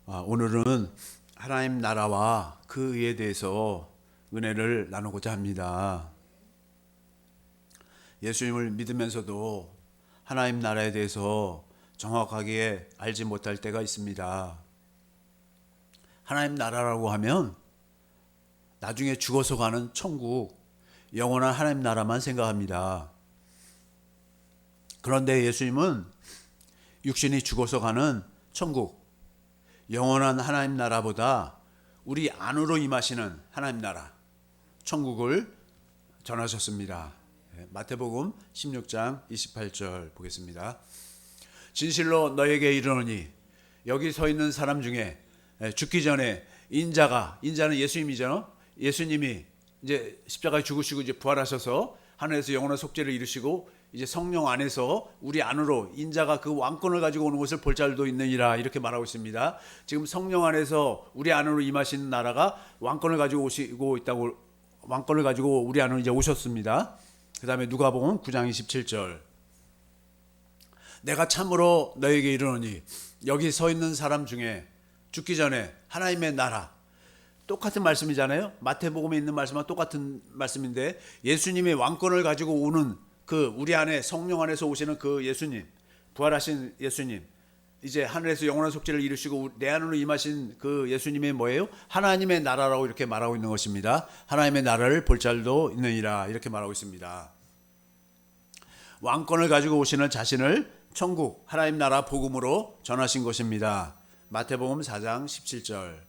오늘은 하나님 나라와 그 의에 대해서 은혜를 나누고자 합니다. 예수님을 믿으면서도 하나님 나라에 대해서 정확하게 알지 못할 때가 있습니다. 하나님 나라라고 하면 나중에 죽어서 가는 천국, 영원한 하나님 나라만 생각합니다. 그런데 예수님은 육신이 죽어서 가는 천국, 영원한 하나님 나라보다 우리 안으로 임하시는 하나님 나라, 천국을 전하셨습니다. 마태복음 16장 28절 보겠습니다. 진실로 너에게 이르노니 여기 서 있는 사람 중에 죽기 전에 인자는 예수님이잖아요. 예수님이 이제 십자가에 죽으시고 이제 부활하셔서 하늘에서 영원한 속죄를 이루시고 이제 성령 안에서 우리 안으로 인자가 그 왕권을 가지고 오는 것을 볼 자들도 있느니라 이렇게 말하고 있습니다. 지금 성령 안에서 우리 안으로 임하시는 나라가 왕권을 가지고 오시고 있다고, 왕권을 가지고 우리 안으로 이제 오셨습니다. 그 다음에 누가복음 9장 27절. 내가 참으로 너에게 이르노니 여기 서 있는 사람 중에 죽기 전에 하나님의 나라, 똑같은 말씀이잖아요. 마태복음에 있는 말씀과 똑같은 말씀인데 예수님의 왕권을 가지고 오는 그 우리 안에 성령 안에서 오시는 그 예수님, 부활하신 예수님, 이제 하늘에서 영원한 속죄를 이루시고 내 안으로 임하신 그 예수님의 뭐예요? 하나님의 나라라고 이렇게 말하고 있는 것입니다. 하나님의 나라를 볼 자도 있느니라 이렇게 말하고 있습니다. 왕권을 가지고 오시는 자신을 천국, 하나님 나라 복음으로 전하신 것입니다. 마태복음 4장 17절.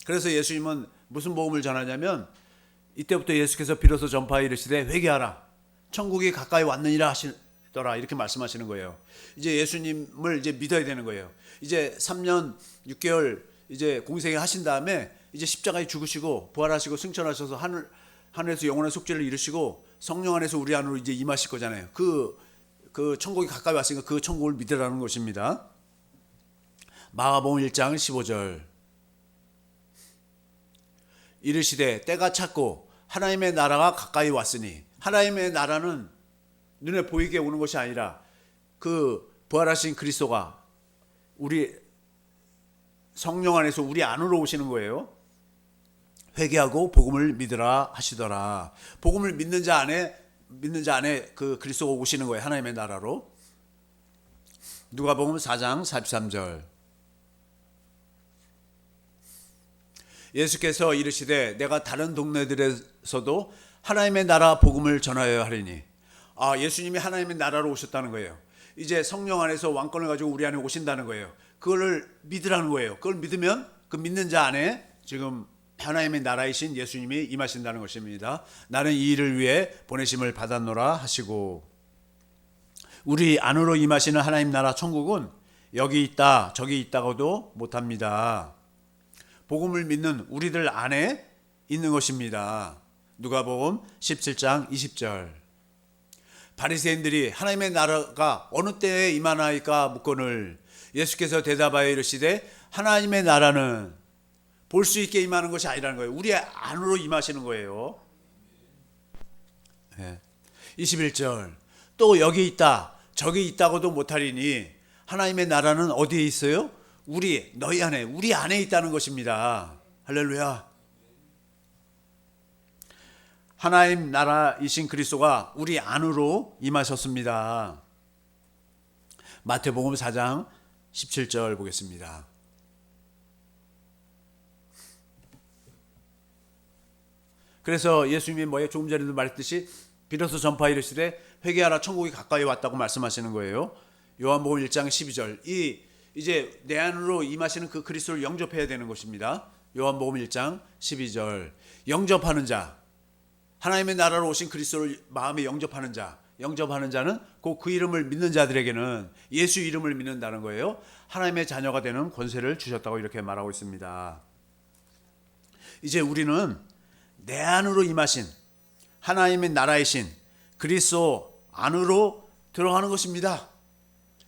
그래서 예수님은 무슨 복음을 전하냐면 이때부터 예수께서 비로소 전파하여 이르시되 회개하라 천국이 가까이 왔느니라 하시더라 이렇게 말씀하시는 거예요. 이제 예수님을 이제 믿어야 되는 거예요. 이제 3년 6개월 이제 공생애 하신 다음에 이제 십자가에 죽으시고 부활하시고 승천하셔서 하늘에서 영원한 속죄를 이루시고 성령 안에서 우리 안으로 이제 임하실 거잖아요. 그 천국이 가까이 왔으니까 그 천국을 믿으라는 것입니다. 마가복음 1장 15절. 이르시되 때가 찼고 하나님의 나라가 가까이 왔으니, 하나님의 나라는 눈에 보이게 오는 것이 아니라 그 부활하신 그리스도가 우리 성령 안에서 우리 안으로 오시는 거예요. 회개하고 복음을 믿으라 하시더라. 복음을 믿는 자 안에 그 그리스도가 오시는 거예요. 하나님의 나라로. 누가복음 4장 43절. 예수께서 이르시되 내가 다른 동네들에서도 하나님의 나라 복음을 전하여야 하리니. 예수님이 하나님의 나라로 오셨다는 거예요. 이제 성령 안에서 왕권을 가지고 우리 안에 오신다는 거예요. 그거를 믿으라는 거예요. 그걸 믿으면 그 믿는 자 안에 지금 하나님의 나라이신 예수님이 임하신다는 것입니다. 나는 이 일을 위해 보내심을 받았노라 하시고, 우리 안으로 임하시는 하나님 나라 천국은 여기 있다 저기 있다고도 못합니다. 복음을 믿는 우리들 안에 있는 것입니다. 누가복음 17장 20절. 바리새인들이 하나님의 나라가 어느 때에 임하나이까 묻거늘 예수께서 대답하여 이르시되 하나님의 나라는 볼 수 있게 임하는 것이 아니라는 거예요. 우리 안으로 임하시는 거예요. 21절. 또 여기 있다 저기 있다고도 못하리니 하나님의 나라는 어디에 있어요? 너희 안에, 우리 안에 있다는 것입니다. 할렐루야. 하나님 나라이신 그리스도가 우리 안으로 임하셨습니다. 마태복음 4장 17절 보겠습니다. 그래서 예수님이 조금 전에도 말했듯이 비로소 전파하여 이르시되 회개하라 천국이 가까이 왔다고 말씀하시는 거예요. 요한복음 1장 12절. 이제 내 안으로 임하시는 그 그리스도를 영접해야 되는 것입니다. 요한복음 1장 12절. 영접하는 자, 하나님의 나라로 오신 그리스도를 마음에 영접하는 자는 곧 그 이름을 믿는 자들에게는 예수 이름을 믿는다는 거예요. 하나님의 자녀가 되는 권세를 주셨다고 이렇게 말하고 있습니다. 이제 우리는 내 안으로 임하신 하나님의 나라이신 그리스도 안으로 들어가는 것입니다.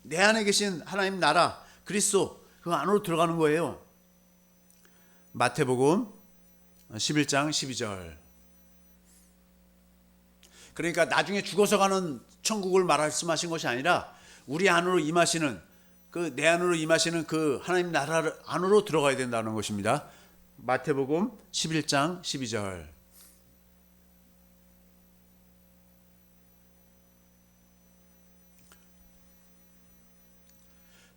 내 안에 계신 하나님 나라 그리스도 그 안으로 들어가는 거예요. 마태복음 11장 12절. 그러니까 나중에 죽어서 가는 천국을 말씀하신 것이 아니라 우리 안으로 임하시는 그 내 안으로 임하시는 그 하나님 나라 안으로 들어가야 된다는 것입니다. 마태복음 11장 12절.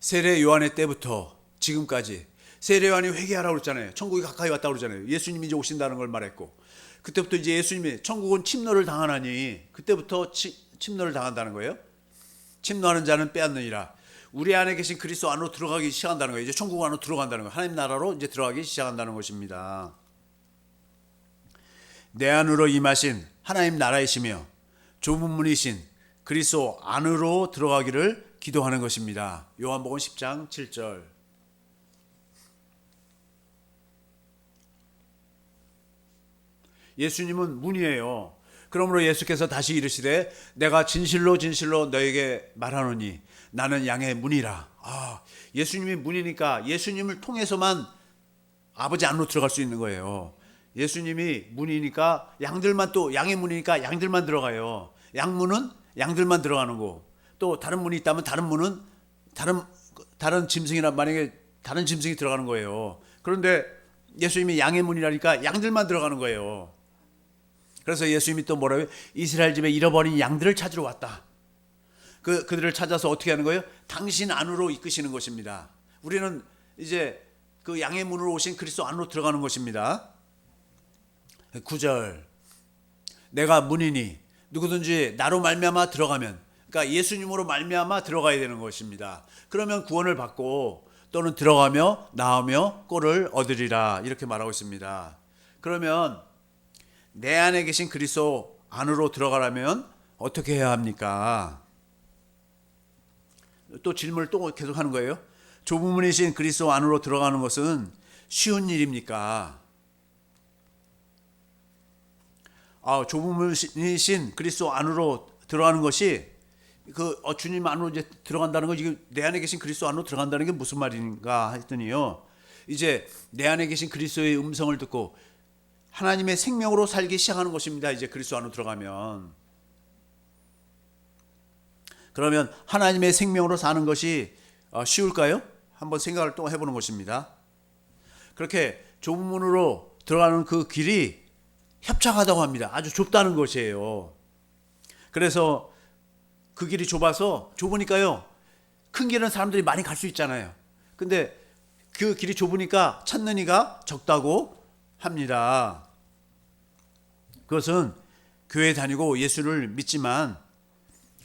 세례 요한의 때부터 지금까지 세례 요한이 회개하라고 그랬잖아요. 천국이 가까이 왔다고 그러잖아요. 예수님이 이제 오신다는 걸 말했고, 그때부터 이제 예수님이 천국은 침노를 당하나니, 그때부터 침노를 당한다는 거예요. 침노하는 자는 빼앗느니라. 우리 안에 계신 그리스도 안으로 들어가기 시작한다는 거예요. 이제 천국 안으로 들어간다는 거예요. 하나님 나라로 이제 들어가기 시작한다는 것입니다. 내 안으로 임하신 하나님 나라이시며 좁은 문이신 그리스도 안으로 들어가기를 기도하는 것입니다. 요한복음 10장 7절. 예수님은 문이에요. 그러므로 예수께서 다시 이르시되 내가 진실로 진실로 너에게 말하노니 나는 양의 문이라. 예수님이 문이니까 예수님을 통해서만 아버지 안으로 들어갈 수 있는 거예요. 예수님이 문이니까 양들만, 또 양의 문이니까 양들만 들어가요. 양문은 양들만 들어가는 거. 또 다른 문이 있다면 다른 문은 다른 짐승이나 만약에 다른 짐승이 들어가는 거예요. 그런데 예수님이 양의 문이라니까 양들만 들어가는 거예요. 그래서 예수님이 또 뭐라고요? 이스라엘 집에 잃어버린 양들을 찾으러 왔다. 그들을 찾아서 어떻게 하는 거예요? 당신 안으로 이끄시는 것입니다. 우리는 이제 그 양의 문으로 오신 그리스도 안으로 들어가는 것입니다. 9절. 내가 문이니 누구든지 나로 말미암아 들어가면, 그러니까 예수님으로 말미암아 들어가야 되는 것입니다. 그러면 구원을 받고 또는 들어가며 나오며 꼴을 얻으리라, 이렇게 말하고 있습니다. 그러면 내 안에 계신 그리스도 안으로 들어가려면 어떻게 해야 합니까? 또 질문을 또 계속 하는 거예요. 좁은 문이신 그리스도 안으로 들어가는 것은 쉬운 일입니까? 좁은 문이신 그리스도 안으로 들어가는 것이 주님 안으로 이제 들어간다는 거, 이게 내 안에 계신 그리스도 안으로 들어간다는 게 무슨 말인가 했더니요, 이제 내 안에 계신 그리스도의 음성을 듣고 하나님의 생명으로 살기 시작하는 것입니다. 이제 그리스도 안으로 들어가면. 그러면 하나님의 생명으로 사는 것이 쉬울까요? 한번 생각을 또 해보는 것입니다. 그렇게 좁은 문으로 들어가는 그 길이 협착하다고 합니다. 아주 좁다는 것이에요. 그래서 그 길이 좁으니까요, 큰 길은 사람들이 많이 갈 수 있잖아요. 근데 그 길이 좁으니까 찾는 이가 적다고 합니다. 그것은 교회 다니고 예수를 믿지만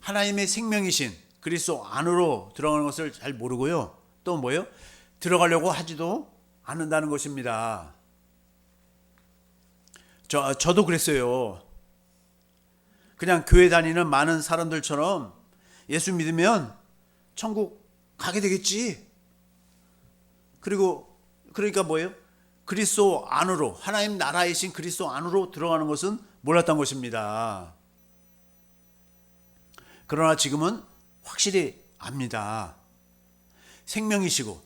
하나님의 생명이신 그리스도 안으로 들어가는 것을 잘 모르고요, 또 뭐예요? 들어가려고 하지도 않는다는 것입니다. 저도 그랬어요. 그냥 교회 다니는 많은 사람들처럼 예수 믿으면 천국 가게 되겠지. 그러니까 뭐예요? 그리스도 안으로, 하나님 나라이신 그리스도 안으로 들어가는 것은 몰랐던 것입니다. 그러나 지금은 확실히 압니다. 생명이시고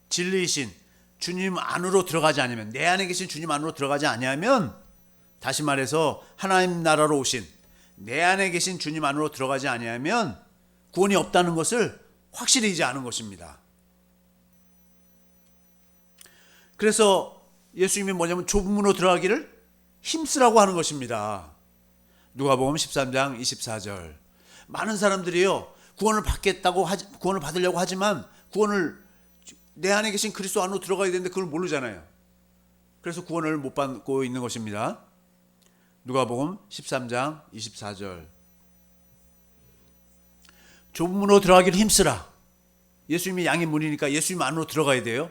진리이신 주님 안으로 들어가지 않으면, 내 안에 계신 주님 안으로 들어가지 아니하면, 다시 말해서 하나님 나라로 오신 내 안에 계신 주님 안으로 들어가지 아니하면 구원이 없다는 것을 확실히 이제 아는 것입니다. 그래서 예수님이 뭐냐면 좁은 문으로 들어가기를 힘쓰라고 하는 것입니다. 누가복음 13장 24절. 많은 사람들이요, 구원을 받으려고 하지만 내 안에 계신 그리스도 안으로 들어가야 되는데 그걸 모르잖아요. 그래서 구원을 못 받고 있는 것입니다. 누가복음 13장 24절. 좁은 문으로 들어가기를 힘쓰라. 예수님이 양의 문이니까 예수님 안으로 들어가야 돼요.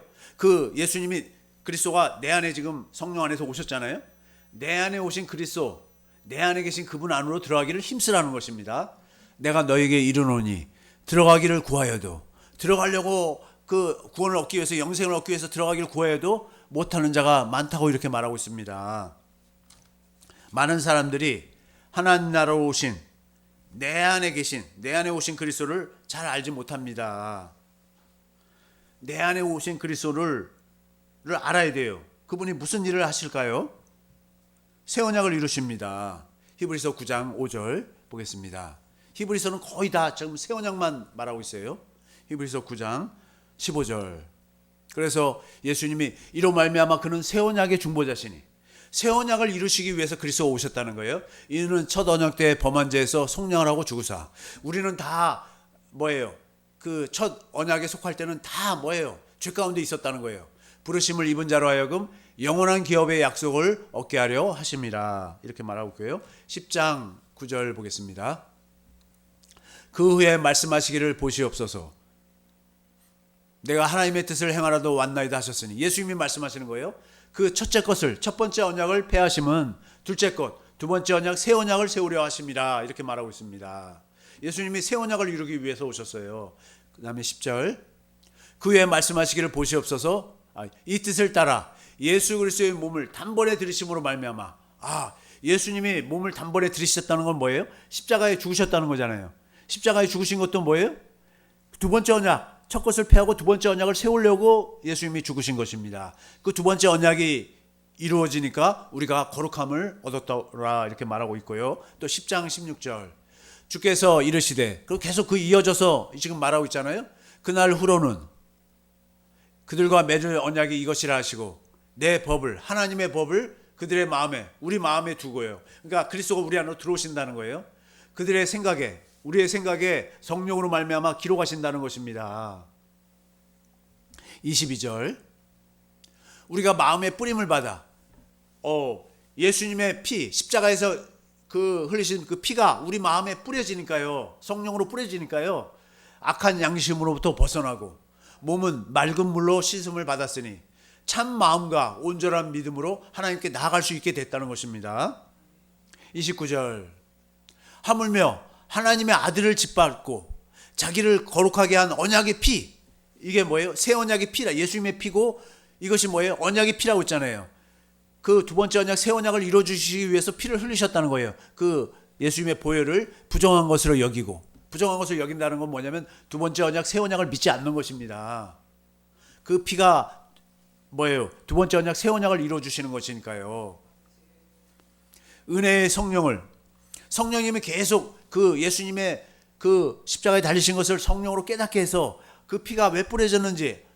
예수님이, 그리스도가 내 안에 지금 성령 안에서 오셨잖아요. 내 안에 오신 그리스도, 내 안에 계신 그분 안으로 들어가기를 힘쓰라는 것입니다. 내가 너에게 이르노니 들어가기를 구하여도, 들어가려고 그 구원을 얻기 위해서, 영생을 얻기 위해서 들어가기를 구하여도 못하는 자가 많다고 이렇게 말하고 있습니다. 많은 사람들이 하나님 나라로 오신 내 안에 오신 그리스도를 잘 알지 못합니다. 내 안에 오신 그리스도를 알아야 돼요. 그분이 무슨 일을 하실까요? 새 언약을 이루십니다. 히브리서 9장 5절 보겠습니다. 히브리서는 거의 다 지금 새 언약만 말하고 있어요. 히브리서 9장 15절. 그래서 예수님이 이로 말미암아 그는 새 언약의 중보자시니 새 언약을 이루시기 위해서 그리스도가 오셨다는 거예요. 이는 첫 언약 때 범한 죄에서 속량을 하고 주구사. 우리는 다 뭐예요? 그 첫 언약에 속할 때는 다 뭐예요? 죄 가운데 있었다는 거예요. 부르심을 입은 자로 하여금 영원한 기업의 약속을 얻게 하려 하심이라. 이렇게 말하고 있고요. 10장 9절 보겠습니다. 그 후에 말씀하시기를 보시옵소서. 내가 하나님의 뜻을 행하라도 왔나이다 하셨으니 예수님이 말씀하시는 거예요. 그 첫째 것을, 첫 번째 언약을 폐하심은 둘째 것, 두 번째 언약, 새 언약을 세우려 하심이라. 이렇게 말하고 있습니다. 예수님이 새 언약을 이루기 위해서 오셨어요. 그 다음에 10절. 그 후에 말씀하시기를 보시옵소서. 이 뜻을 따라 예수 그리스도의 몸을 단번에 들이심으로 말미암아. 예수님이 몸을 단번에 들이셨다는 건 뭐예요? 십자가에 죽으셨다는 거잖아요. 십자가에 죽으신 것도 뭐예요? 두 번째 언약, 첫 것을 폐하고 두 번째 언약을 세우려고 예수님이 죽으신 것입니다. 그 두 번째 언약이 이루어지니까 우리가 거룩함을 얻었더라. 이렇게 말하고 있고요. 또 10장 16절. 주께서 이르시되, 그리고 계속 그 이어져서 지금 말하고 있잖아요. 그날 후로는 그들과 맺을 언약이 이것이라 하시고 내 법을, 하나님의 법을 그들의 마음에, 우리 마음에 두고요. 그러니까 그리스도가 우리 안으로 들어오신다는 거예요. 그들의 생각에, 우리의 생각에 성령으로 말미암아 기록하신다는 것입니다. 22절. 우리가 마음의 뿌림을 받아 예수님의 피, 십자가에서 그 흘리신 그 피가 우리 마음에 뿌려지니까요. 성령으로 뿌려지니까요. 악한 양심으로부터 벗어나고 몸은 맑은 물로 씻음을 받았으니 참 마음과 온전한 믿음으로 하나님께 나아갈 수 있게 됐다는 것입니다. 29절. 하물며 하나님의 아들을 짓밟고 자기를 거룩하게 한 언약의 피, 이게 뭐예요? 새 언약의 피라. 예수님의 피고 이것이 뭐예요? 언약의 피라고 했잖아요. 그 두 번째 언약, 새 언약을 이루어주시기 위해서 피를 흘리셨다는 거예요. 그 예수님의 보혈을 부정한 것으로 여기고, 부정한 것을 여긴다는 건 뭐냐면 두 번째 언약, 새 언약을 믿지 않는 것입니다. 그 피가 뭐예요? 두 번째 언약, 새 언약을 이루어주시는 것이니까요. 은혜의 성령님이 계속 그 예수님의 그 십자가에 달리신 것을 성령으로 깨닫게 해서 그 피가 왜 뿌려졌는지,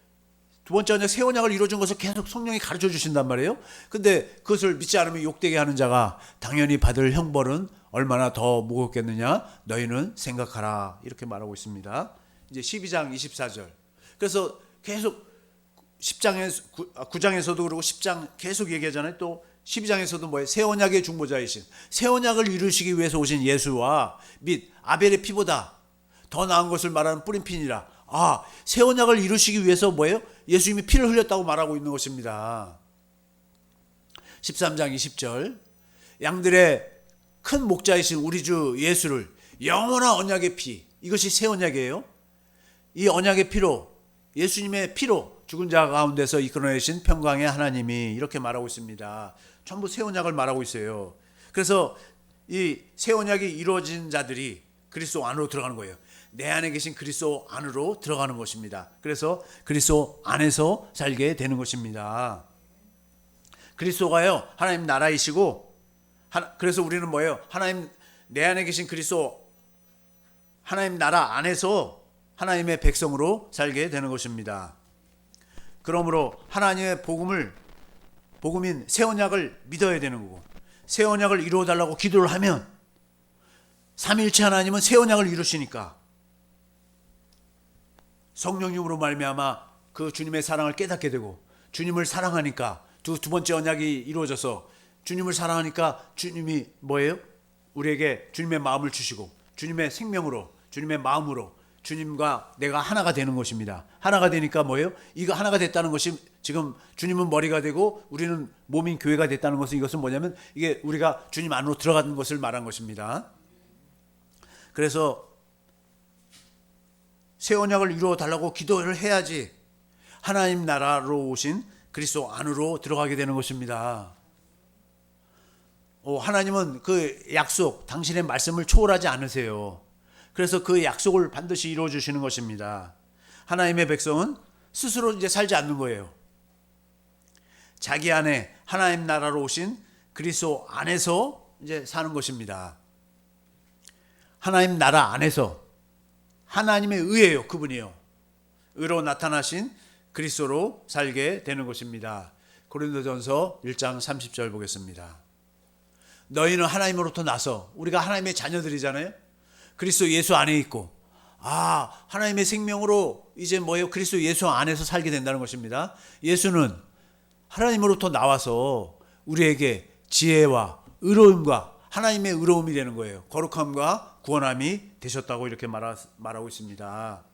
두 번째 언약, 새 언약을 이루어준 것을 계속 성령이 가르쳐 주신단 말이에요. 근데 그것을 믿지 않으면 욕되게 하는 자가 당연히 받을 형벌은 얼마나 더 무겁겠느냐 너희는 생각하라. 이렇게 말하고 있습니다. 이제 12장 24절. 그래서 계속 9장에서도 그러고 10장 계속 얘기하잖아요. 또 12장에서도 뭐예요? 새 언약의 중보자이신, 새 언약을 이루시기 위해서 오신 예수와 및 아벨의 피보다 더 나은 것을 말하는 뿌린 피니라. 새 언약을 이루시기 위해서 뭐예요? 예수님이 피를 흘렸다고 말하고 있는 것입니다. 13장 20절. 양들의 큰 목자이신 우리 주 예수를 영원한 언약의 피, 이것이 새 언약이에요. 이 언약의 피로, 예수님의 피로 죽은 자 가운데서 이끌어내신 평강의 하나님이, 이렇게 말하고 있습니다. 전부 새 언약을 말하고 있어요. 그래서 이 새 언약이 이루어진 자들이 그리스도 안으로 들어가는 거예요. 내 안에 계신 그리스도 안으로 들어가는 것입니다. 그래서 그리스도 안에서 살게 되는 것입니다. 그리스도가요, 하나님 나라이시고, 그래서 우리는 뭐예요? 하나님, 내 안에 계신 그리스도 하나님 나라 안에서 하나님의 백성으로 살게 되는 것입니다. 그러므로 하나님의 복음인 새 언약을 믿어야 되는 거고, 새 언약을 이루어 달라고 기도를 하면 삼위일체 하나님은 새 언약을 이루시니까 성령님으로 말미암아 그 주님의 사랑을 깨닫게 되고, 주님을 사랑하니까 두 번째 언약이 이루어져서 주님을 사랑하니까 주님이 뭐예요? 우리에게 주님의 마음을 주시고 주님의 생명으로, 주님의 마음으로 주님과 내가 하나가 되는 것입니다. 하나가 되니까 뭐예요? 이거 하나가 됐다는 것이, 지금 주님은 머리가 되고 우리는 몸인 교회가 됐다는 것은, 이것은 뭐냐면 이게 우리가 주님 안으로 들어가는 것을 말한 것입니다. 그래서 새 언약을 이루어 달라고 기도를 해야지 하나님 나라로 오신 그리스도 안으로 들어가게 되는 것입니다. 하나님은 그 약속, 당신의 말씀을 초월하지 않으세요. 그래서 그 약속을 반드시 이루어 주시는 것입니다. 하나님의 백성은 스스로 이제 살지 않는 거예요. 자기 안에 하나님 나라로 오신 그리스도 안에서 이제 사는 것입니다. 하나님 나라 안에서, 하나님의 의예요, 그분이요. 의로 나타나신 그리스도로 살게 되는 것입니다. 고린도전서 1장 30절 보겠습니다. 너희는 하나님으로부터 나서, 우리가 하나님의 자녀들이잖아요. 그리스도 예수 안에 있고, 하나님의 생명으로 이제 그리스도 예수 안에서 살게 된다는 것입니다. 예수는 하나님으로부터 나와서 우리에게 지혜와 의로움과 하나님의 의로움이 되는 거예요. 거룩함과 구원함이 되셨다고 이렇게 말하고 있습니다.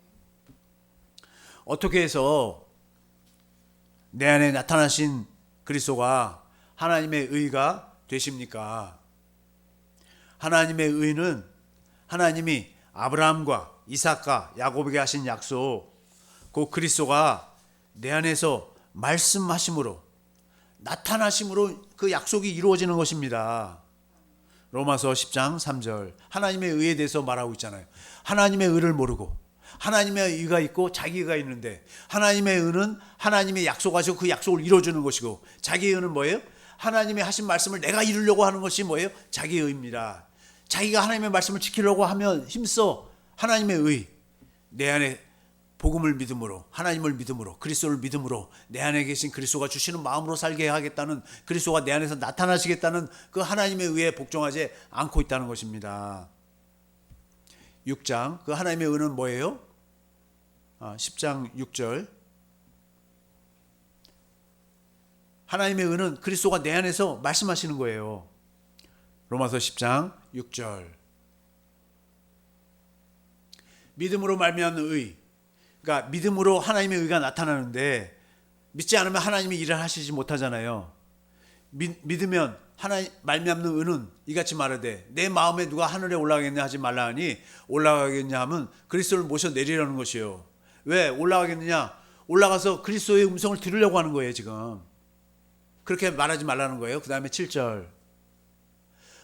어떻게 해서 내 안에 나타나신 그리스도가 하나님의 의가 되십니까? 하나님의 의는 하나님이 아브라함과 이삭과 야곱에게 하신 약속, 그 그리스도가 내 안에서 말씀하심으로, 나타나심으로 그 약속이 이루어지는 것입니다. 로마서 10장 3절, 하나님의 의에 대해서 말하고 있잖아요. 하나님의 의를 모르고 하나님의 의가 있고 자기 의가 있는데, 하나님의 의는 하나님의 약속하시고 그 약속을 이루어주는 것이고, 자기 의는 뭐예요? 하나님의 하신 말씀을 내가 이루려고 하는 것이 뭐예요? 자기 의입니다. 자기가 하나님의 말씀을 지키려고 하면 힘써 하나님의 의, 내 안에 복음을 믿음으로, 하나님을 믿음으로, 그리스도를 믿음으로 내 안에 계신 그리스도가 주시는 마음으로 살게 하겠다는, 그리스도가 내 안에서 나타나시겠다는 그 하나님의 의에 복종하지 않고 있다는 것입니다. 6장, 그 하나님의 의는 뭐예요? 10장 6절, 하나님의 의는 그리스도가 내 안에서 말씀하시는 거예요. 로마서 10장 6절, 믿음으로 말미암는 의, 그러니까 믿음으로 하나님의 의가 나타나는데, 믿지 않으면 하나님이 일을 하시지 못하잖아요. 믿으면 하나님 말미암는 의는 이같이 말하되, 내 마음에 누가 하늘에 올라가겠냐 하지 말라 하니, 올라가겠냐 하면 그리스도를 모셔 내리라는 것이요. 왜 올라가겠느냐? 올라가서 그리스도의 음성을 들으려고 하는 거예요. 지금 그렇게 말하지 말라는 거예요. 그 다음에 7절,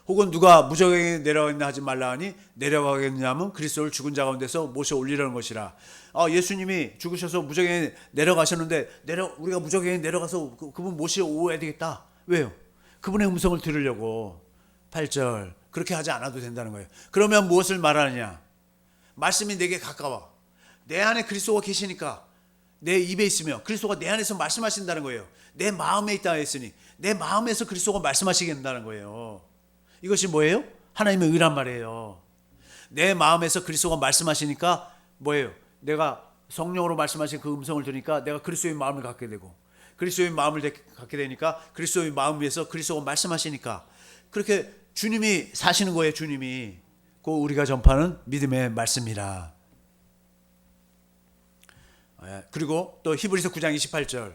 혹은 누가 무저갱에 내려가겠냐 하지 말라 하니, 내려가겠냐 하면 그리스도를 죽은 자 가운데서 모셔 올리라는 것이라. 예수님이 죽으셔서 무저갱에 내려가셨는데, 우리가 무저갱에 내려가서 그분 모셔 오야 되겠다. 왜요? 그분의 음성을 들으려고. 8절, 그렇게 하지 않아도 된다는 거예요. 그러면 무엇을 말하느냐? 말씀이 내게 가까워, 내 안에 그리스도가 계시니까 내 입에 있으며 그리스도가 내 안에서 말씀하신다는 거예요. 내 마음에 있다 했으니 내 마음에서 그리스도가 말씀하시게 된다는 거예요. 이것이 뭐예요? 하나님의 의란 말이에요. 내 마음에서 그리스도가 말씀하시니까 뭐예요? 내가 성령으로 말씀하신 그 음성을 들으니까 내가 그리스도의 마음을 갖게 되고, 그리스도의 마음을 갖게 되니까 그리스도의 마음 위에서 그리스도가 말씀하시니까, 그렇게 주님이 사시는 거예요. 주님이. 그 우리가 전파하는 믿음의 말씀이라. 그리고 또 히브리서 9장 28절,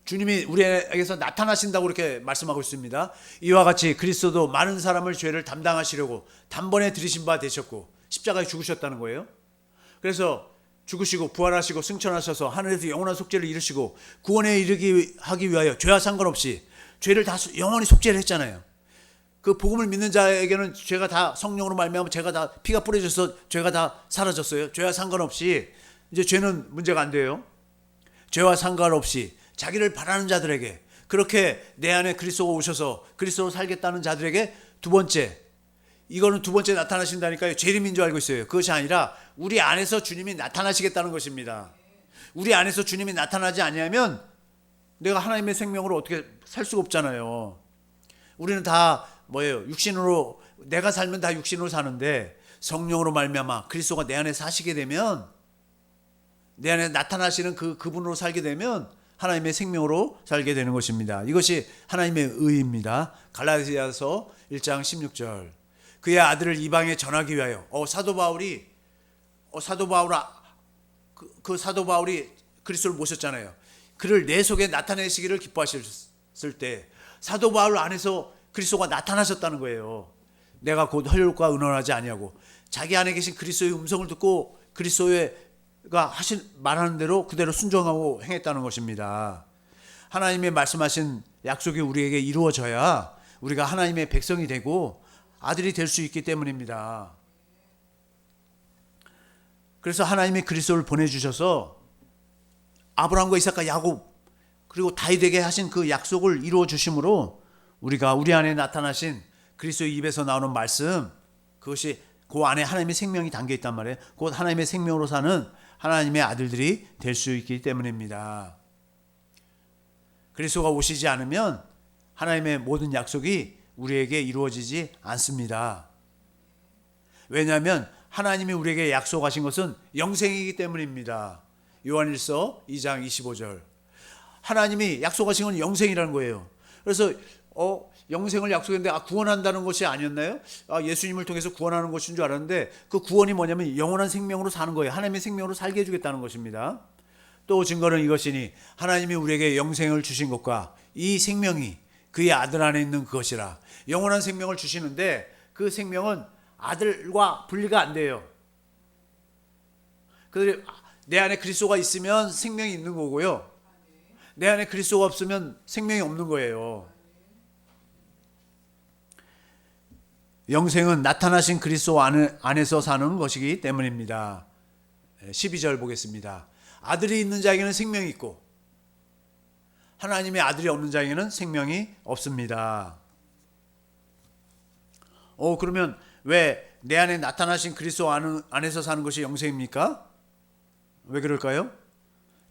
주님이 우리에게서 나타나신다고 이렇게 말씀하고 있습니다. 이와 같이 그리스도도 많은 사람을 죄를 담당하시려고 단번에 들이신 바 되셨고 십자가에 죽으셨다는 거예요. 그래서 죽으시고 부활하시고 승천하셔서 하늘에서 영원한 속죄를 이루시고 구원에 이르기 하기 위하여 죄와 상관없이 죄를 다 영원히 속죄를 했잖아요. 그 복음을 믿는 자에게는 죄가 다 성령으로 말미암아 죄가 다 피가 뿌려져서 죄가 다 사라졌어요. 죄와 상관없이 이제 죄는 문제가 안 돼요. 죄와 상관없이 자기를 바라는 자들에게, 그렇게 내 안에 그리스도가 오셔서 그리스도로 살겠다는 자들에게 두 번째, 이거는 두 번째 나타나신다니까요. 재림인 줄 알고 있어요. 그것이 아니라 우리 안에서 주님이 나타나시겠다는 것입니다. 우리 안에서 주님이 나타나지 아니하면 내가 하나님의 생명으로 어떻게 살 수가 없잖아요. 우리는 다 뭐예요? 육신으로, 내가 살면 다 육신으로 사는데 성령으로 말미암아 그리스도가 내 안에 사시게 되면, 내 안에 나타나시는 그분으로 살게 되면 하나님의 생명으로 살게 되는 것입니다. 이것이 하나님의 의입니다. 갈라디아서 1장 16절, 그의 아들을 이방에 전하기 위하여. 사도 바울이 그리스도를 모셨잖아요. 그를 내 속에 나타내시기를 기뻐하셨을 때 사도 바울 안에서 그리스도가 나타나셨다는 거예요. 내가 곧 혈육과 의논하지 아니하고 자기 안에 계신 그리스도의 음성을 듣고 그리스도가 말하는 대로 그대로 순종하고 행했다는 것입니다. 하나님의 말씀하신 약속이 우리에게 이루어져야 우리가 하나님의 백성이 되고 아들이 될 수 있기 때문입니다. 그래서 하나님이 그리스도를 보내주셔서 아브라함과 이삭과 야곱 그리고 다윗에게 하신 그 약속을 이루어 주심으로 우리가 우리 안에 나타나신 그리스도의 입에서 나오는 말씀, 그것이 그 안에 하나님의 생명이 담겨 있단 말이에요. 곧 하나님의 생명으로 사는 하나님의 아들들이 될 수 있기 때문입니다. 그리스도가 오시지 않으면 하나님의 모든 약속이 우리에게 이루어지지 않습니다. 왜냐하면 하나님이 우리에게 약속하신 것은 영생이기 때문입니다. 요한일서 2장 25절. 하나님이 약속하신 건 영생이라는 거예요. 그래서 영생을 약속했는데 구원한다는 것이 아니었나요? 예수님을 통해서 구원하는 것인 줄 알았는데 그 구원이 뭐냐면 영원한 생명으로 사는 거예요. 하나님의 생명으로 살게 해주겠다는 것입니다. 또 증거는 이것이니 하나님이 우리에게 영생을 주신 것과 이 생명이 그의 아들 안에 있는 그것이라. 영원한 생명을 주시는데 그 생명은 아들과 분리가 안 돼요. 내 안에 그리스도가 있으면 생명이 있는 거고요. 내 안에 그리스도가 없으면 생명이 없는 거예요. 영생은 나타나신 그리스도 안에서 사는 것이기 때문입니다. 12절 보겠습니다. 아들이 있는 자에게는 생명이 있고 하나님의 아들이 없는 자에게는 생명이 없습니다. 그러면 왜 내 안에 나타나신 그리스도 안에서 사는 것이 영생입니까? 왜 그럴까요?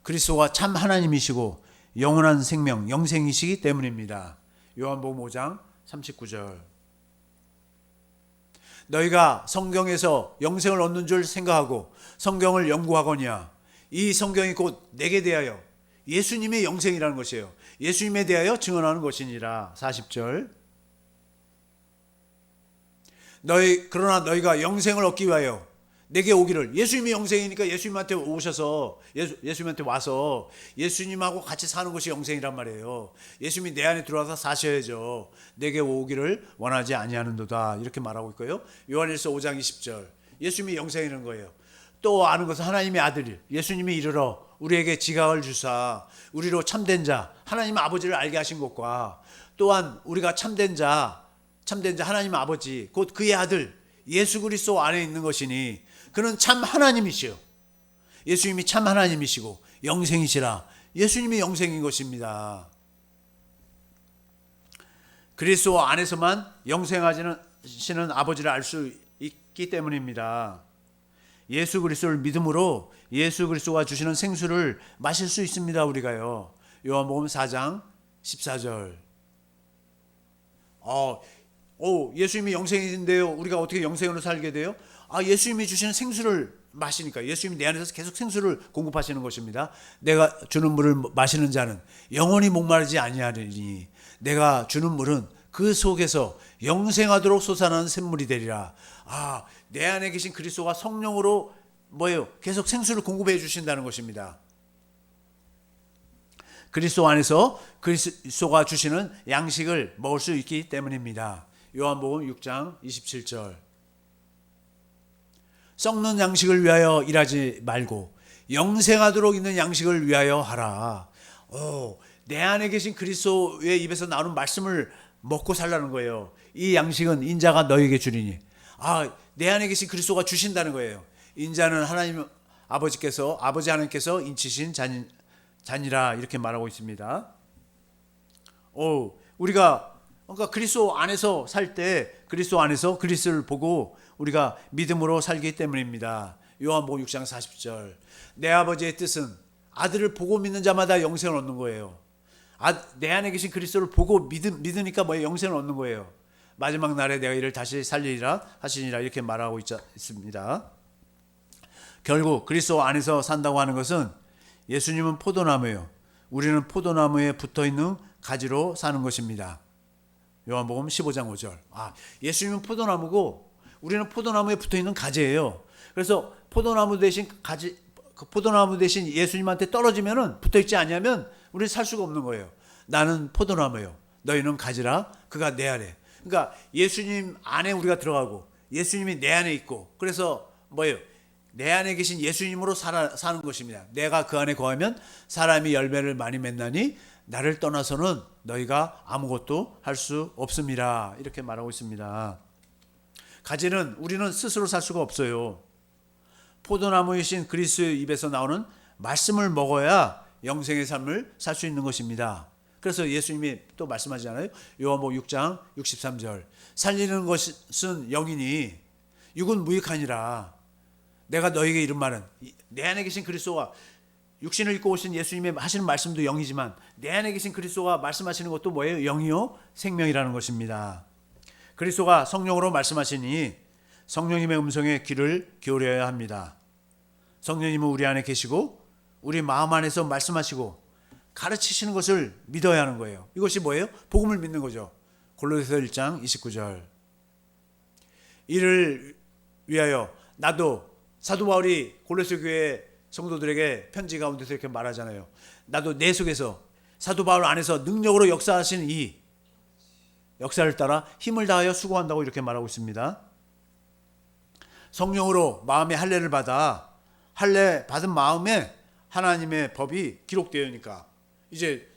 그리스도가 참 하나님이시고 영원한 생명, 영생이시기 때문입니다. 요한복음 5장 39절. 너희가 성경에서 영생을 얻는 줄 생각하고 성경을 연구하거니와 이 성경이 곧 내게 대하여 예수님의 영생이라는 것이에요. 예수님에 대하여 증언하는 것이니라. 40절. 그러나 너희가 영생을 얻기 위하여 내게 오기를. 예수님이 영생이니까 예수님한테 오셔서 예수님한테 와서 예수님하고 같이 사는 것이 영생이란 말이에요. 예수님이 내 안에 들어와서 사셔야죠. 내게 오기를 원하지 아니하는도다 이렇게 말하고 있고요. 요한일서 5장 20절. 예수님이 영생이라는 거예요. 또 아는 것은 하나님의 아들 예수님이 이르러 우리에게 지각을 주사 우리로 참된 자 하나님 아버지를 알게 하신 것과 또한 우리가 참된 자 하나님 아버지 곧 그의 아들 예수 그리스도 안에 있는 것이니 그는 참 하나님이시요 예수님이 참 하나님이시고 영생이시라. 예수님이 영생인 것입니다. 그리스도 안에서만 영생하시는 아버지를 알 수 있기 때문입니다. 예수 그리스도를 믿음으로 예수 그리스도가 주시는 생수를 마실 수 있습니다. 우리가요. 요한복음 4장 14절. 예수님이 영생인데요. 우리가 어떻게 영생으로 살게 돼요? 예수님이 주시는 생수를 마시니까. 예수님이 내 안에서 계속 생수를 공급하시는 것입니다. 내가 주는 물을 마시는 자는 영원히 목마르지 아니하리니 내가 주는 물은 그 속에서 영생하도록 솟아나는 샘물이 되리라. 내 안에 계신 그리스도가 성령으로 계속 생수를 공급해 주신다는 것입니다. 그리스도 안에서 그리스도가 주시는 양식을 먹을 수 있기 때문입니다. 요한복음 6장 27절. 썩는 양식을 위하여 일하지 말고 영생하도록 있는 양식을 위하여 하라. 내 안에 계신 그리스도의 입에서 나오는 말씀을 먹고 살라는 거예요. 이 양식은 인자가 너에게 주리니. 내 안에 계신 그리스도가 주신다는 거예요. 인자는 하나님 아버지 하나님께서 인치신 잔이라 이렇게 말하고 있습니다. 우리가 그러니까 그리스도 안에서 살 때 그리스도 안에서 그리스도를 보고 우리가 믿음으로 살기 때문입니다. 요한복음 6장 40절. 내 아버지의 뜻은 아들을 보고 믿는 자마다 영생을 얻는 거예요. 내 안에 계신 그리스도를 보고 믿으니까 영생을 얻는 거예요. 마지막 날에 내가 이를 다시 살리리라 하시니라 이렇게 말하고 있습니다. 결국 그리스도 안에서 산다고 하는 것은 예수님은 포도나무예요. 우리는 포도나무에 붙어있는 가지로 사는 것입니다. 요한복음 15장 5절. 예수님은 포도나무고 우리는 포도나무에 붙어있는 가지예요. 그래서 포도나무 대신 예수님한테 떨어지면은 붙어있지 않냐면 우리는 살 수가 없는 거예요. 나는 포도나무예요. 너희는 가지라. 그가 내 안에. 그러니까 예수님 안에 우리가 들어가고 예수님이 내 안에 있고 그래서 내 안에 계신 예수님으로 사는 것입니다. 내가 그 안에 거하면 사람이 열매를 많이 맺나니 나를 떠나서는 너희가 아무것도 할 수 없음이라 이렇게 말하고 있습니다. 가지는 우리는 스스로 살 수가 없어요. 포도나무이신 그리스도의 입에서 나오는 말씀을 먹어야 영생의 삶을 살 수 있는 것입니다. 그래서 예수님이 또 말씀하잖아요. 요한복음 6장 63절. 살리는 것은 영이니 육은 무익하니라. 내가 너에게 이른 말은 내 안에 계신 그리스도가 육신을 입고 오신 예수님의 하시는 말씀도 영이지만 내 안에 계신 그리스도가 말씀하시는 것도 뭐예요? 영이요 생명이라는 것입니다. 그리스도가 성령으로 말씀하시니 성령님의 음성에 귀를 기울여야 합니다. 성령님은 우리 안에 계시고 우리 마음 안에서 말씀하시고 가르치시는 것을 믿어야 하는 거예요. 이것이 뭐예요? 복음을 믿는 거죠. 골로새서 1장 29절. 이를 위하여 나도 사도 바울이 골로새 교회 성도들에게 편지 가운데서 이렇게 말하잖아요. 나도 내 속에서 사도 바울 안에서 능력으로 역사하시는 이 역사를 따라 힘을 다하여 수고한다고 이렇게 말하고 있습니다. 성령으로 마음의 할례를 받아 할례 받은 마음에 하나님의 법이 기록되니까 이제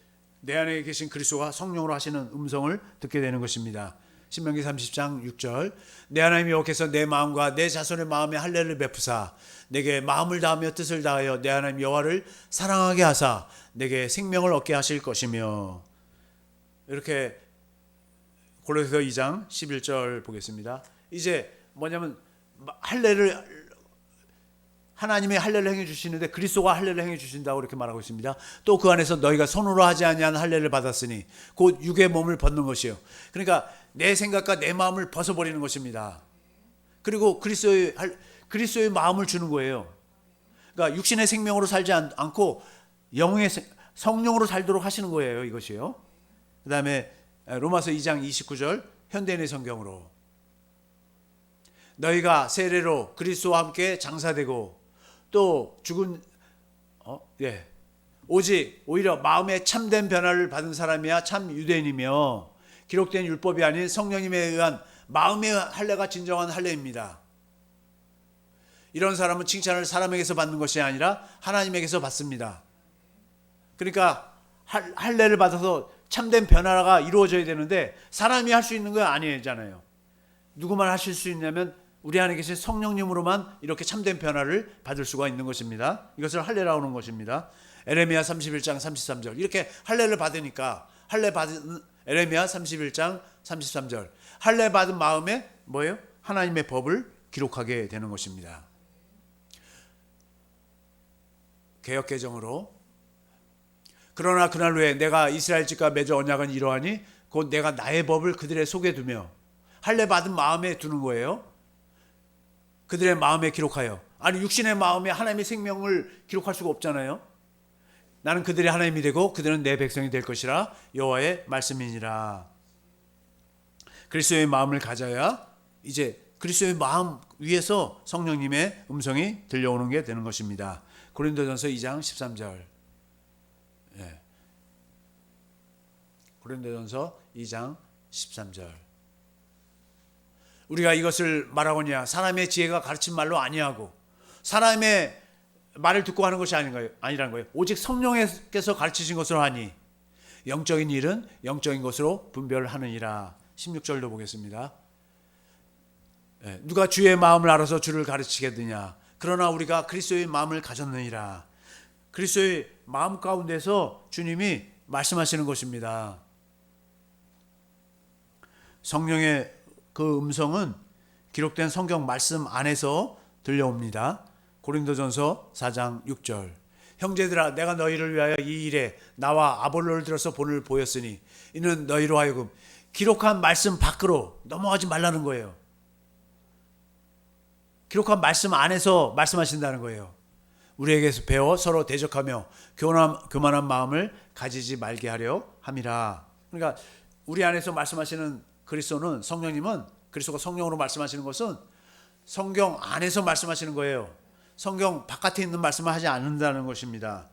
내 안에 계신 그리스도가 성령으로 하시는 음성을 듣게 되는 것입니다. 신명기 30장 6절. 내 하나님 여호와께서 내 마음과 내 자손의 마음에 할례를 베푸사 내게 마음을 다하며 뜻을 다하여 내 하나님 여호와를 사랑하게 하사 내게 생명을 얻게 하실 것이며. 이렇게 골로새서 2장 11절 보겠습니다. 이제 뭐냐면 할례를 하나님의 할례를 행해 주시는데 그리스도가 할례를 행해 주신다고 이렇게 말하고 있습니다. 또 그 안에서 너희가 손으로 하지 아니한 할례를 받았으니 곧 육의 몸을 벗는 것이요. 그러니까 내 생각과 내 마음을 벗어버리는 것입니다. 그리고 그리스도의 마음을 주는 거예요. 그러니까 육신의 생명으로 살지 않고 영의 성령으로 살도록 하시는 거예요. 이것이요. 그 다음에 로마서 2장 29절 현대인의 성경으로 너희가 세례로 그리스도와 함께 장사되고 또 죽은 오직 오히려 마음에 참된 변화를 받은 사람이야 참 유대인이며 기록된 율법이 아닌 성령님에 의한 마음의 할례가 진정한 할례입니다. 이런 사람은 칭찬을 사람에게서 받는 것이 아니라 하나님에게서 받습니다. 그러니까 할례를 받아서 참된 변화가 이루어져야 되는데 사람이 할 수 있는 거 아니잖아요. 누구만 하실 수 있냐면 우리 안에 계신 성령님으로만 이렇게 참된 변화를 받을 수가 있는 것입니다. 이것을 할례라고 하는 것입니다. 에레미야 31장 33절. 이렇게 할례를 받으니까 에레미야 31장 33절. 할례 받은 마음에 뭐예요? 하나님의 법을 기록하게 되는 것입니다. 개역개정으로 그러나 그날 후에 내가 이스라엘 집과 맺은 언약은 이러하니 곧 내가 나의 법을 그들의 속에 두며 할례 받은 마음에 두는 거예요. 그들의 마음에 기록하여. 아니 육신의 마음에 하나님의 생명을 기록할 수가 없잖아요. 나는 그들의 하나님이 되고 그들은 내 백성이 될 것이라 여호와의 말씀이니라. 그리스도의 마음을 가져야 이제 그리스도의 마음 위에서 성령님의 음성이 들려오는 게 되는 것입니다. 고린도전서 2장 13절. 고린도전서 2장 13절. 우리가 이것을 말하거냐 사람의 지혜가 가르친 말로 아니하고 사람의 말을 듣고 하는 것이 아니라는 거예요. 오직 성령께서 가르치신 것으로 하니 영적인 일은 영적인 것으로 분별하느니라. 16절도 보겠습니다. 누가 주의 마음을 알아서 주를 가르치겠느냐. 그러나 우리가 그리스도의 마음을 가졌느니라. 그리스도의 마음 가운데서 주님이 말씀하시는 것입니다. 성령의 그 음성은 기록된 성경 말씀 안에서 들려옵니다. 고린도전서 4장 6절. 형제들아 내가 너희를 위하여 이 일에 나와 아볼로를 들어서 본을 보였으니 이는 너희로 하여금 기록한 말씀 밖으로 넘어가지 말라는 거예요. 기록한 말씀 안에서 말씀하신다는 거예요. 우리에게서 배워 서로 대적하며 교만한 마음을 가지지 말게 하려 함이라. 그러니까 우리 안에서 말씀하시는 그리스도는 성령님은 그리스도가 성령으로 말씀하시는 것은 성경 안에서 말씀하시는 거예요. 성경 바깥에 있는 말씀을 하지 않는다는 것입니다.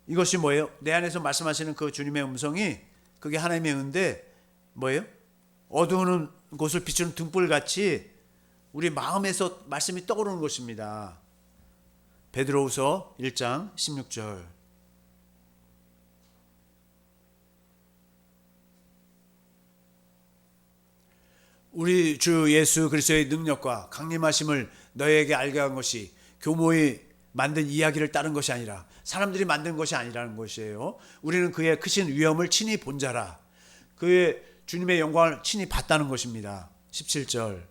이것이 뭐예요? 내 안에서 말씀하시는 그 주님의 음성이 그게 하나님의 은데 뭐예요? 어두운 곳을 비추는 등불같이 우리 마음에서 말씀이 떠오르는 것입니다. 베드로후서 1장 16절. 우리 주 예수 그리스도의 능력과 강림하심을 너희에게 알게 한 것이 교모의 만든 이야기를 따른 것이 아니라 사람들이 만든 것이 아니라는 것이에요. 우리는 그의 크신 위엄을 친히 본 자라. 그의 주님의 영광을 친히 봤다는 것입니다. 17절.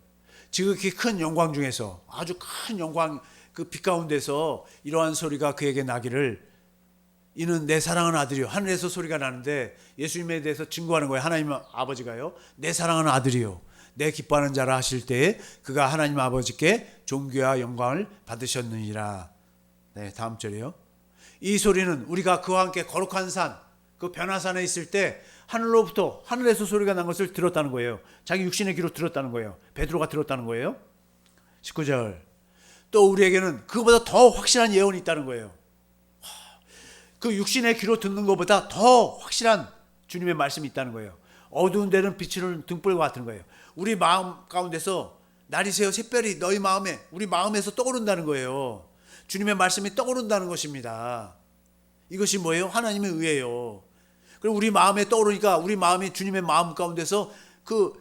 지극히 큰 영광 중에서 아주 큰 영광 그 빛 가운데서 이러한 소리가 그에게 나기를 이는 내 사랑하는 아들이요. 하늘에서 소리가 나는데 예수님에 대해서 증거하는 거예요. 하나님 아버지가요. 내 사랑하는 아들이요. 내 기뻐하는 자라 하실 때에 그가 하나님 아버지께 존귀와 영광을 받으셨느니라. 네, 다음 절이요. 이 소리는 우리가 그와 함께 거룩한 산, 그 변화산에 있을 때 하늘로부터 하늘에서 소리가 난 것을 들었다는 거예요. 자기 육신의 귀로 들었다는 거예요. 베드로가 들었다는 거예요. 19절. 또 우리에게는 그보다 더 확실한 예언이 있다는 거예요. 그 육신의 귀로 듣는 것보다 더 확실한 주님의 말씀이 있다는 거예요. 어두운 데는 빛을 등불과 같은 거예요. 우리 마음 가운데서 날이 새어 샛별이 너희 마음에 우리 마음에서 떠오른다는 거예요. 주님의 말씀이 떠오른다는 것입니다. 이것이 뭐예요? 하나님의 의예요. 그리고 우리 마음에 떠오르니까 우리 마음이 주님의 마음 가운데서 그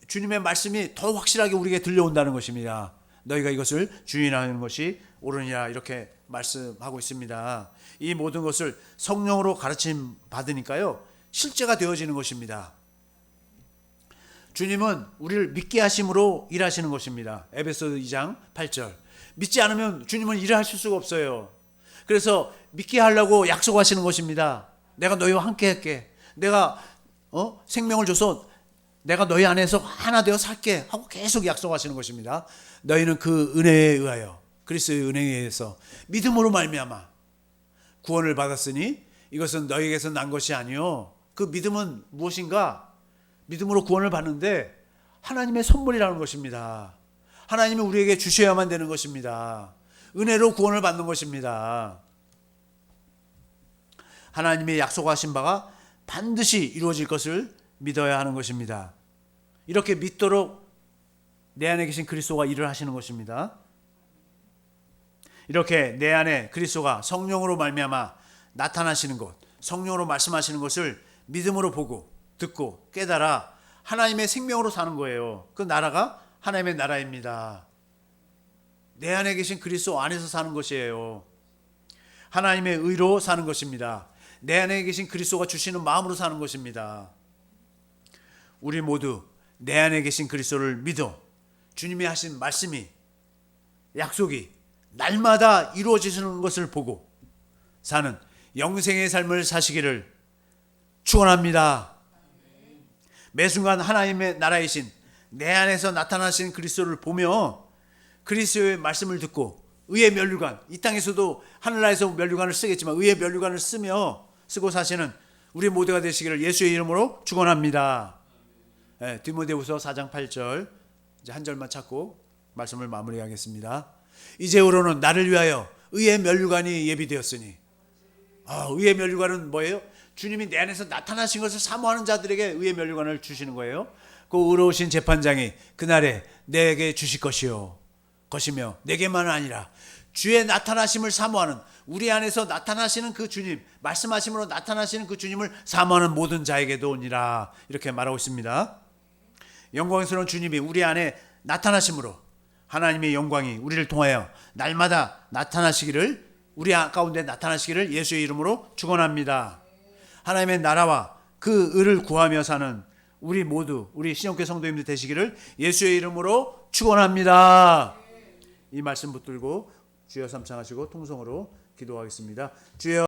주님의 말씀이 더 확실하게 우리에게 들려온다는 것입니다. 너희가 이것을 주인하는 것이 옳으니라 이렇게 말씀하고 있습니다. 이 모든 것을 성령으로 가르침 받으니까요 실제가 되어지는 것입니다. 주님은 우리를 믿게 하심으로 일하시는 것입니다. 에베소 2장 8절. 믿지 않으면 주님은 일을 하실 수가 없어요. 그래서 믿게 하려고 약속하시는 것입니다. 내가 너희와 함께 할게. 내가 생명을 줘서 내가 너희 안에서 하나 되어 살게 하고 계속 약속하시는 것입니다. 너희는 그 은혜에 의하여 그리스도의 은혜에 의해서 믿음으로 말미암아 구원을 받았으니 이것은 너희에게서 난 것이 아니요. 그 믿음은 무엇인가? 믿음으로 구원을 받는데 하나님의 선물이라는 것입니다. 하나님이 우리에게 주셔야만 되는 것입니다. 은혜로 구원을 받는 것입니다. 하나님의 약속하신 바가 반드시 이루어질 것을 믿어야 하는 것입니다. 이렇게 믿도록 내 안에 계신 그리스도가 일을 하시는 것입니다. 이렇게 내 안에 그리스도가 성령으로 말미암아 나타나시는 것, 성령으로 말씀하시는 것을 믿음으로 보고 듣고 깨달아 하나님의 생명으로 사는 거예요. 그 나라가 하나님의 나라입니다. 내 안에 계신 그리스도 안에서 사는 것이에요. 하나님의 의로 사는 것입니다. 내 안에 계신 그리스도가 주시는 마음으로 사는 것입니다. 우리 모두 내 안에 계신 그리스도를 믿어 주님이 하신 말씀이 약속이 날마다 이루어지는 것을 보고 사는 영생의 삶을 사시기를 축원합니다. 매 순간 하나님의 나라이신 내 안에서 나타나신 그리스도를 보며 그리스도의 말씀을 듣고 의의 면류관, 이 땅에서도 하늘나라에서 면류관을 쓰겠지만 의의 면류관을 쓰고 사시는 우리 모두가 되시기를 예수의 이름으로 축원합니다. 네, 디모데후서 4장 8절 이제 한 절만 찾고 말씀을 마무리하겠습니다. 이제후로는 나를 위하여 의의 면류관이 예비되었으니 의의 면류관은 뭐예요? 주님이 내 안에서 나타나신 것을 사모하는 자들에게 의의 면류관을 주시는 거예요. 그 의로우신 재판장이 그날에 내게 주실 것이며 내게만 아니라 주의 나타나심을 사모하는 우리 안에서 나타나시는 그 주님, 말씀하심으로 나타나시는 그 주님을 사모하는 모든 자에게도 오니라 이렇게 말하고 있습니다. 영광스러운 주님이 우리 안에 나타나심으로 하나님의 영광이 우리를 통하여 날마다 나타나시기를 우리 가운데 나타나시기를 예수의 이름으로 축원합니다. 하나님의 나라와 그 의를 구하며 사는 우리 모두 우리 신영교회 성도님들 되시기를 예수의 이름으로 축원합니다. 이 말씀 붙들고 주여 삼창하시고 통성으로 기도하겠습니다. 주여